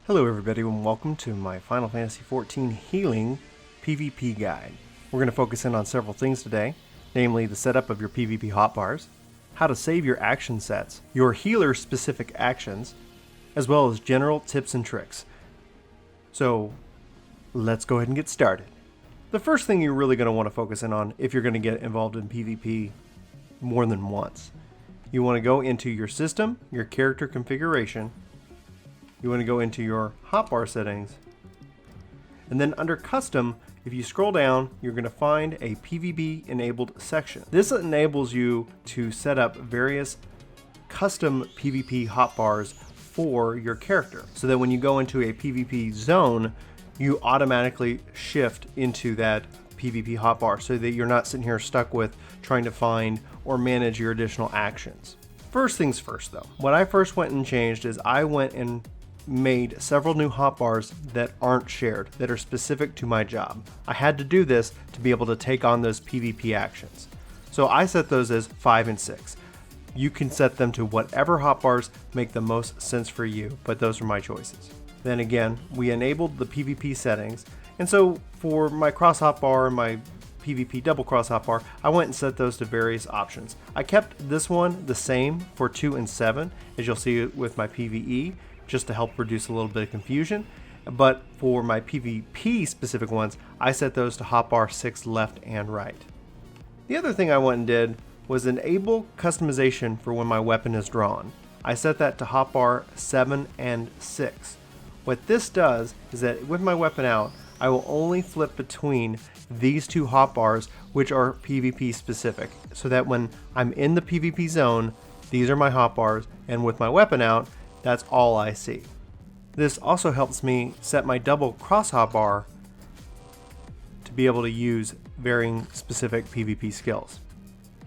Hello everybody and welcome to my Final Fantasy XIV Healing PvP guide. We're going to focus in on several things today, namely the setup of your PvP hotbars, how to save your action sets, your healer specific actions, as well as general tips and tricks. So let's go ahead and get started. The first thing you're really going to want to focus in on if you're going to get involved in PvP more than once. You want to go into your system, your character configuration. You want to go into your hotbar settings, and then under custom, if you scroll down, you're going to find a PvP enabled section. This enables you to set up various custom PvP hotbars for your character, so that when you go into a PvP zone, you automatically shift into that PvP hotbar, so that you're not sitting here stuck with trying to find or manage your additional actions. First things first though, what I first went and changed is I went and made several new hotbars that aren't shared, that are specific to my job. I had to do this to be able to take on those PvP actions. So I set those as 5 and 6. You can set them to whatever hotbars make the most sense for you, but those are my choices. Then again, we enabled the PvP settings, and so for my cross hotbar and my PvP double cross hotbar, I went and set those to various options. I kept this one the same for 2 and 7, as you'll see with my PvE, just to help reduce a little bit of confusion. But for my PvP specific ones, I set those to hotbar 6 left and right. The other thing I went and did was enable customization for when my weapon is drawn. I set that to hotbar 7 and 6. What this does is that with my weapon out, I will only flip between these two hotbars, which are PvP specific, so that when I'm in the PvP zone, these are my hotbars, and with my weapon out, that's all I see. This also helps me set my double cross hotbar to be able to use varying specific PvP skills.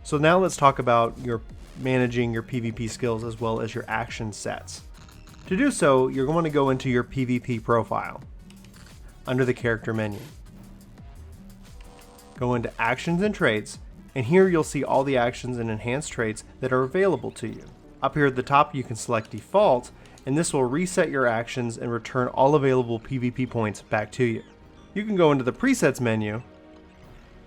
So now let's talk about your managing your PvP skills as well as your action sets. To do so, you're going to go into your PvP profile under the character menu. Go into actions and traits, and here you'll see all the actions and enhanced traits that are available to you. Up here at the top, you can select default, and this will reset your actions and return all available PvP points back to you. You can go into the presets menu,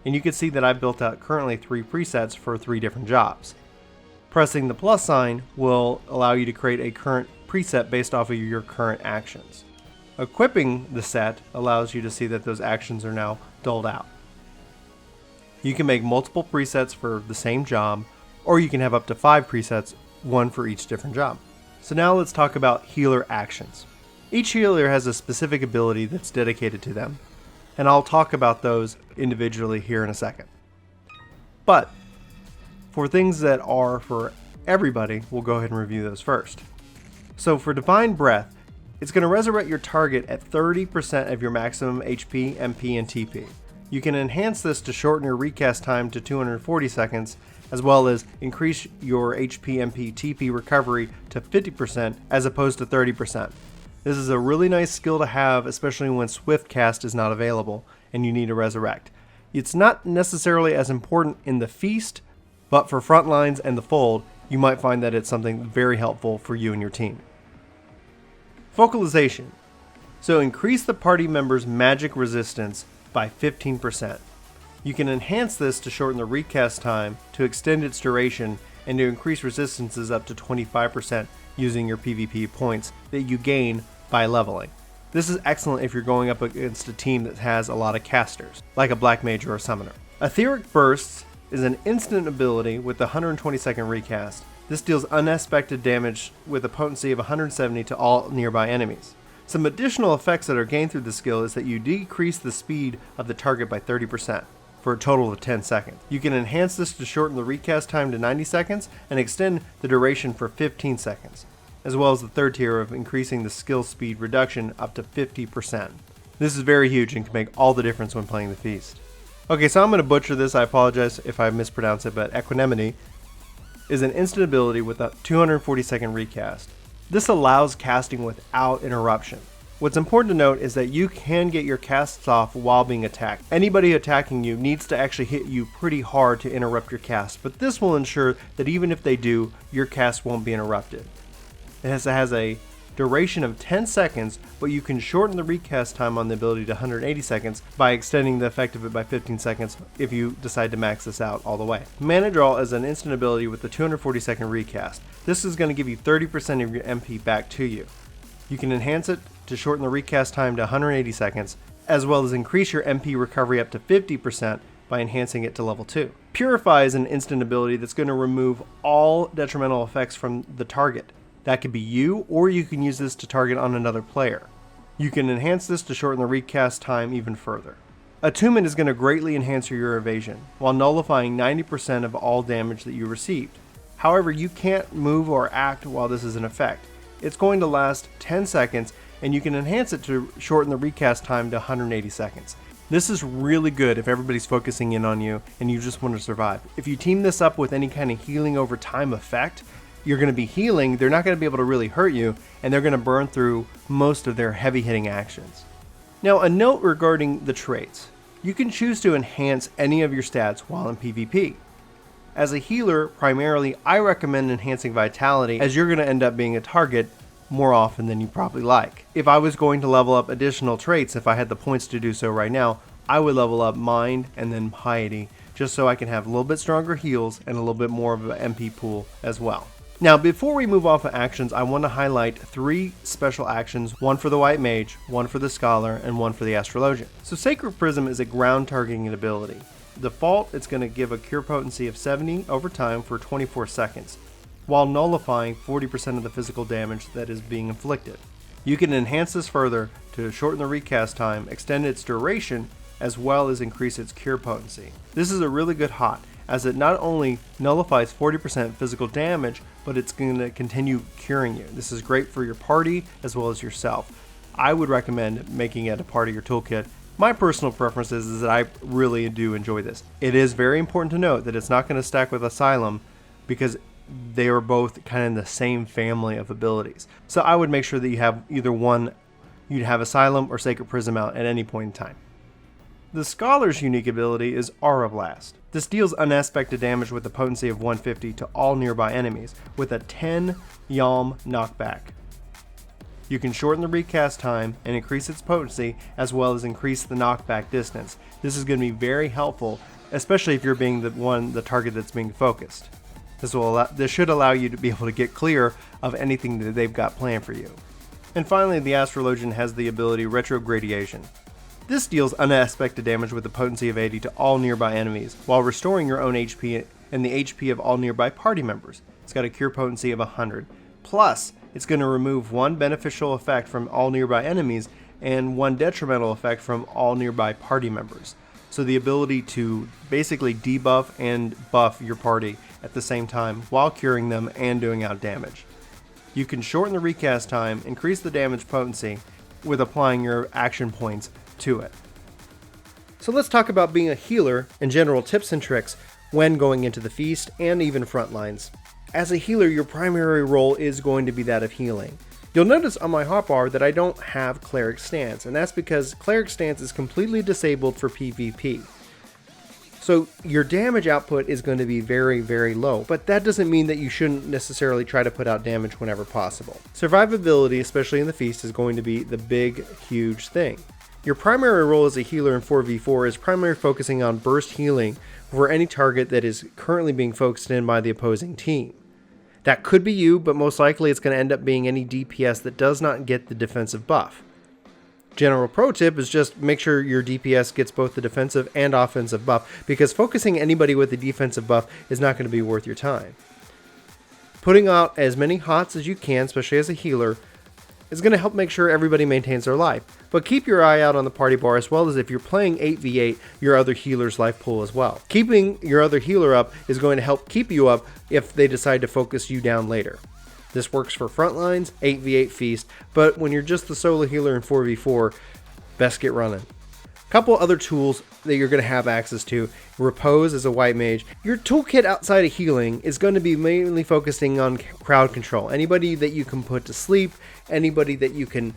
and you can see that I've built out currently 3 presets for 3 different jobs. Pressing the plus sign will allow you to create a current preset based off of your current actions. Equipping the set allows you to see that those actions are now doled out. You can make multiple presets for the same job, or you can have up to 5 presets, one for each different job. So now let's talk about healer actions. Each healer has a specific ability that's dedicated to them, and I'll talk about those individually here in a second. But for things that are for everybody, we'll go ahead and review those first. So for Divine Breath, it's going to resurrect your target at 30% of your maximum HP, MP, and TP. You can enhance this to shorten your recast time to 240 seconds, as well as increase your HP, MP, TP recovery to 50% as opposed to 30%. This is a really nice skill to have, especially when Swift Cast is not available and you need to resurrect. It's not necessarily as important in the Feast, but for Frontlines and the Fold, you might find that it's something very helpful for you and your team. Focalization. So increase the party member's magic resistance by 15%. You can enhance this to shorten the recast time, to extend its duration, and to increase resistances up to 25% using your PvP points that you gain by leveling. This is excellent if you're going up against a team that has a lot of casters, like a Black Mage or a Summoner. Etheric Bursts is an instant ability with the 120 second recast. This deals unexpected damage with a potency of 170 to all nearby enemies. Some additional effects that are gained through the skill is that you decrease the speed of the target by 30%. For a total of 10 seconds. You can enhance this to shorten the recast time to 90 seconds and extend the duration for 15 seconds, as well as the third tier of increasing the skill speed reduction up to 50%. This is very huge and can make all the difference when playing the Feast. Okay, so I'm going to butcher this, I apologize if I mispronounce it, but Equanimity is an instant ability with a 240 second recast. This allows casting without interruption. What's important to note is that you can get your casts off while being attacked. Anybody attacking you needs to actually hit you pretty hard to interrupt your cast, but this will ensure that even if they do, your cast won't be interrupted. It has a duration of 10 seconds, but you can shorten the recast time on the ability to 180 seconds by extending the effect of it by 15 seconds if you decide to max this out all the way. Mana Draw is an instant ability with the 240 second recast. This is going to give you 30% of your MP back to you. You can enhance it to shorten the recast time to 180 seconds, as well as increase your MP recovery up to 50% by enhancing it to level 2. Purify is an instant ability that's going to remove all detrimental effects from the target. That could be you, or you can use this to target on another player. You can enhance this to shorten the recast time even further. Attunement is going to greatly enhance your evasion, while nullifying 90% of all damage that you received. However, you can't move or act while this is in effect. It's going to last 10 seconds, and you can enhance it to shorten the recast time to 180 seconds. This is really good if everybody's focusing in on you and you just want to survive. If you team this up with any kind of healing over time effect, you're going to be healing, they're not going to be able to really hurt you, and they're going to burn through most of their heavy hitting actions. Now, a note regarding the traits. You can choose to enhance any of your stats while in PvP. As a healer, primarily, I recommend enhancing Vitality, as you're going to end up being a target more often than you probably like. If I was going to level up additional traits, if I had the points to do so right now, I would level up Mind and then Piety, just so I can have a little bit stronger heals and a little bit more of an MP pool as well. Now, before we move off of actions, I want to highlight 3 special actions, one for the White Mage, one for the Scholar, and one for the Astrologian. So Sacred Prism is a ground targeting ability. Default, it's going to give a cure potency of 70 over time for 24 seconds, while nullifying 40% of the physical damage that is being inflicted. You can enhance this further to shorten the recast time, extend its duration, as well as increase its cure potency. This is a really good hot, as it not only nullifies 40% physical damage, but it's going to continue curing you. This is great for your party as well as yourself. I would recommend making it a part of your toolkit. My personal preference is that I really do enjoy this. It is very important to note that it's not going to stack with Asylum, because they are both kind of in the same family of abilities. So I would make sure that you have either one, you'd have Asylum or Sacred Prism out at any point in time. The Scholar's unique ability is Aura Blast. This deals unaspected damage with a potency of 150 to all nearby enemies, with a 10 Yalm knockback. You can shorten the recast time and increase its potency, as well as increase the knockback distance. This is going to be very helpful, especially if you're being the target that's being focused. This should allow you to be able to get clear of anything that they've got planned for you. And finally, the Astrologian has the ability Retrogradation. This deals unaspected damage with a potency of 80 to all nearby enemies, while restoring your own HP and the HP of all nearby party members. It's got a cure potency of 100. Plus, it's going to remove 1 beneficial effect from all nearby enemies and 1 detrimental effect from all nearby party members. So the ability to basically debuff and buff your party at the same time while curing them and doing out damage. You can shorten the recast time, increase the damage potency with applying your action points to it. So let's talk about being a healer and general tips and tricks when going into the feast and even front lines. As a healer, your primary role is going to be that of healing. You'll notice on my hotbar that I don't have Cleric Stance, and that's because Cleric Stance is completely disabled for PvP. So your damage output is going to be very, very low, but that doesn't mean that you shouldn't necessarily try to put out damage whenever possible. Survivability, especially in the feast, is going to be the big, huge thing. Your primary role as a healer in 4v4 is primarily focusing on burst healing for any target that is currently being focused in by the opposing team. That could be you, but most likely it's going to end up being any DPS that does not get the defensive buff. General pro tip is just make sure your DPS gets both the defensive and offensive buff, because focusing anybody with a defensive buff is not going to be worth your time. Putting out as many hots as you can, especially as a healer, is going to help make sure everybody maintains their life. But keep your eye out on the party bar, as well as if you're playing 8v8, your other healer's life pool as well. Keeping your other healer up is going to help keep you up if they decide to focus you down later. This works for front lines, 8v8 feast, but when you're just the solo healer in 4v4, best get running. Couple other tools that you're going to have access to. Repose as a white mage. Your toolkit outside of healing is going to be mainly focusing on crowd control. Anybody that you can put to sleep, anybody that you can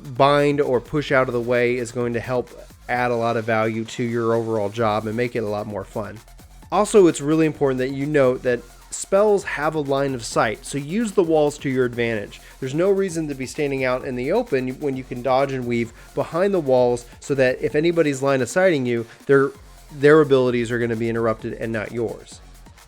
bind or push out of the way is going to help add a lot of value to your overall job and make it a lot more fun. Also, it's really important that you note that spells have a line of sight, so use the walls to your advantage. There's no reason to be standing out in the open when you can dodge and weave behind the walls, so that if anybody's line of sighting you, their abilities are going to be interrupted and not yours.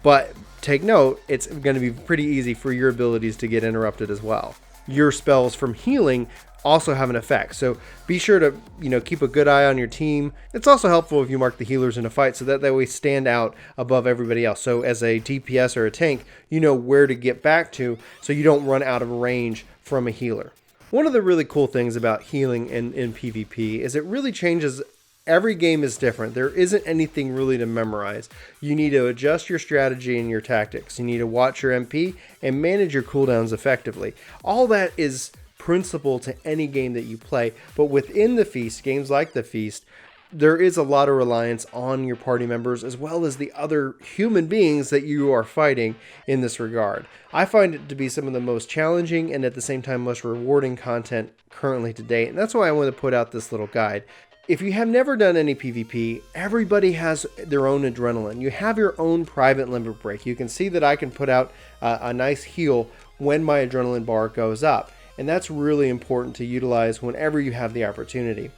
But take note, it's going to be pretty easy for your abilities to get interrupted as well. Your spells from healing also have an effect, so be sure to keep a good eye on your team. It's also helpful if you mark the healers in a fight, so that way stand out above everybody else. So as a DPS or a tank, you know where to get back to, so you don't run out of range from a healer. One of the really cool things about healing in PvP is it really changes. Every game is different. There isn't anything really to memorize. You need to adjust your strategy and your tactics. You need to watch your MP and manage your cooldowns effectively. All that is principle to any game that you play, but within the Feast, games like the Feast, there is a lot of reliance on your party members as well as the other human beings that you are fighting in this regard. I find it to be some of the most challenging and at the same time most rewarding content currently to date, and that's why I want to put out this little guide. If you have never done any PvP, everybody has their own adrenaline. You have your own private limit break. You can see that I can put out a nice heal when my adrenaline bar goes up. And that's really important to utilize whenever you have the opportunity.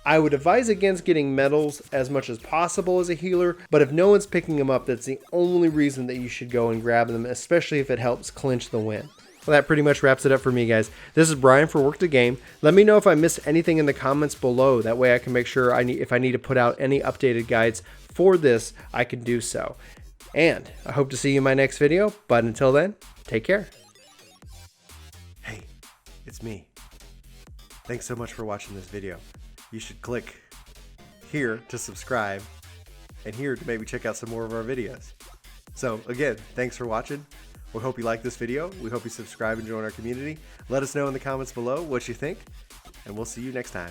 I would advise against getting medals as much as possible as a healer, but if no one's picking them up, that's the only reason that you should go and grab them, especially if it helps clinch the win. Well, that pretty much wraps it up for me, guys. This is Brian for Work to Game. Let me know if I missed anything in the comments below. That way I can make sure if I need to put out any updated guides for this, I can do so. And I hope to see you in my next video, but until then, take care. Hey, it's me. Thanks so much for watching this video. You should click here to subscribe and here to maybe check out some more of our videos. So again, thanks for watching. We hope you like this video. We hope you subscribe and join our community. Let us know in the comments below what you think, and we'll see you next time.